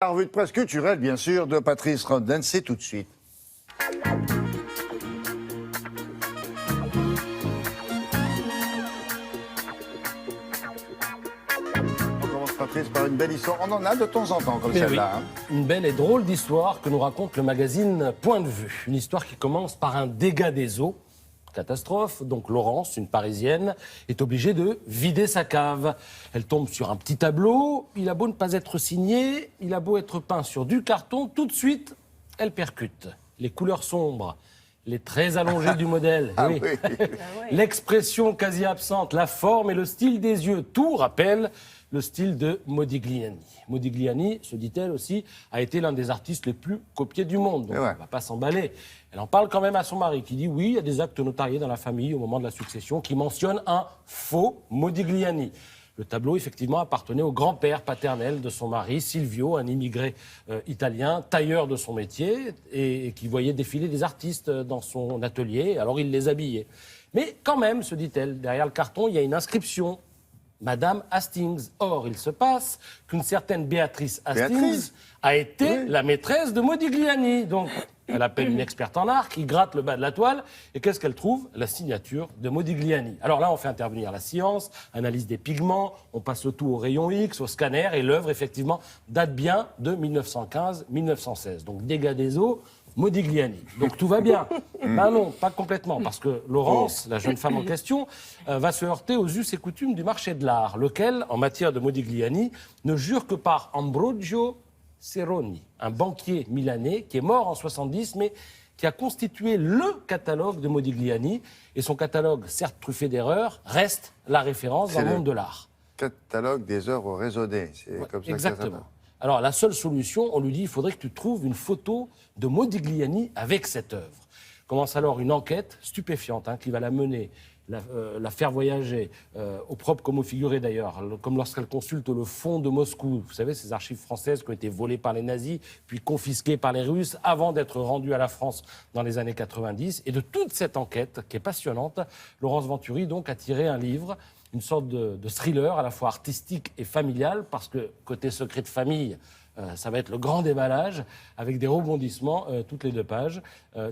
La revue de presse culturelle, bien sûr, de Patrice Rodden, c'est tout de suite. On commence, Patrice, par une belle histoire. On en a de temps en temps, comme celle-là. Oui. Une belle et drôle d'histoire que nous raconte le magazine Point de Vue. Une histoire qui commence par un dégât des eaux. Catastrophe. Donc Laurence, une Parisienne, est obligée de vider sa cave. Elle tombe sur un petit tableau. Il a beau ne pas être signé, il a beau être peint sur du carton, tout de suite, elle percute. Les couleurs sombres, les traits allongés du modèle, oui. L'expression quasi absente, la forme et le style des yeux, tout rappelle le style de Modigliani. Modigliani, se dit-elle aussi, a été l'un des artistes les plus copiés du monde. Donc on ne va pas s'emballer. Elle en parle quand même à son mari, qui dit oui, il y a des actes notariés dans la famille au moment de la succession qui mentionnent un faux Modigliani. Le tableau, effectivement, appartenait au grand-père paternel de son mari, Silvio, un immigré italien, tailleur de son métier, et qui voyait défiler des artistes dans son atelier, alors il les habillait. Mais quand même, se dit-elle, derrière le carton, il y a une inscription. Madame Hastings. Or, il se passe qu'une certaine Béatrice Hastings a été la maîtresse de Modigliani. Donc, elle appelle une experte en art qui gratte le bas de la toile. Et qu'est-ce qu'elle trouve? La signature de Modigliani. Alors là, on fait intervenir la science, analyse des pigments, on passe le tout au rayon X, au scanner, et l'œuvre, effectivement, date bien de 1915-1916. Donc, dégâts des eaux, Modigliani. Donc tout va bien. Ben non, pas complètement, parce que Laurence, la jeune femme en question, va se heurter aux us et coutumes du marché de l'art, lequel, en matière de Modigliani, ne jure que par Ambrogio Cerroni, un banquier milanais qui est mort en 70, mais qui a constitué le catalogue de Modigliani. Et son catalogue, certes truffé d'erreurs, reste la référence dans le monde de l'art. Catalogue des œuvres raisonnées, c'est comme ça. Exactement. Alors, la seule solution, on lui dit, il faudrait que tu trouves une photo de Modigliani avec cette œuvre. Commence alors une enquête stupéfiante qui va la mener, la faire voyager, au propre comme au figuré d'ailleurs, comme lorsqu'elle consulte le fond de Moscou. Vous savez, ces archives françaises qui ont été volées par les nazis, puis confisquées par les Russes, avant d'être rendues à la France dans les années 90. Et de toute cette enquête, qui est passionnante, Laurence Venturi donc a tiré un livre, une sorte de thriller à la fois artistique et familial, parce que côté secret de famille, ça va être le grand déballage, avec des rebondissements toutes les 2 pages.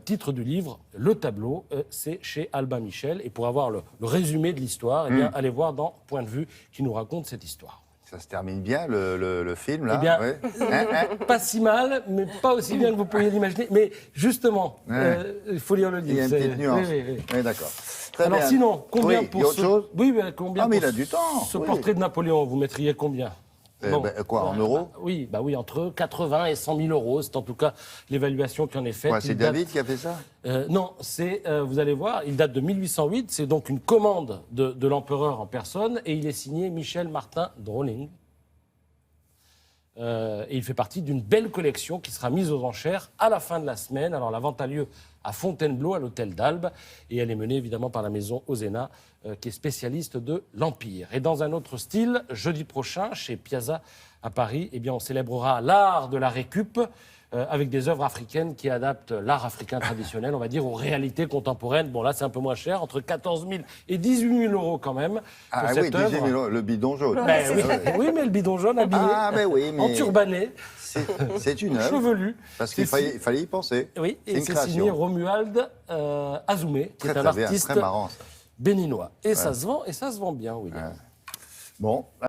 Titre du livre, Le Tableau, c'est chez Albin Michel. Et pour avoir le résumé de l'histoire, eh bien, allez voir dans Point de Vue qui nous raconte cette histoire. Ça se termine bien, le film, là? Eh bien, pas si mal, mais pas aussi bien que vous pourriez l'imaginer. Mais justement, il faut lire le livre. Il y a une petite nuance. Oui, d'accord. Alors bien. sinon, combien pour pour il y a autre chose? Oui, mais combien mais il pour a du temps. Ce portrait de Napoléon, vous mettriez combien? Quoi, en euros? Oui, entre 80 et 100 000 euros. C'est en tout cas l'évaluation qui en est faite. C'est David qui a fait ça? Non, c'est, vous allez voir, il date de 1808. C'est donc une commande de l'empereur en personne. Et il est signé Michel Martin Drolling. Et il fait partie d'une belle collection qui sera mise aux enchères à la fin de la semaine. Alors la vente a lieu à Fontainebleau, à l'hôtel d'Albe, et elle est menée évidemment par la maison Osena, qui est spécialiste de l'Empire. Et dans un autre style, jeudi prochain, chez Piazza à Paris, eh bien, on célébrera l'art de la récup, avec des œuvres africaines qui adaptent l'art africain traditionnel, on va dire, aux réalités contemporaines. Bon, là, c'est un peu moins cher, entre 14 000 et 18 000 euros quand même. Ah oui, 18 000 euros, le bidon jaune. Oui, mais le bidon jaune habillé, en turbané. C'est une œuvre. Chevelu. Parce qu'il fallait y penser. Oui, et c'est signé Romuald Azoumé, qui est un artiste béninois. Et ça se vend bien, William. Bon.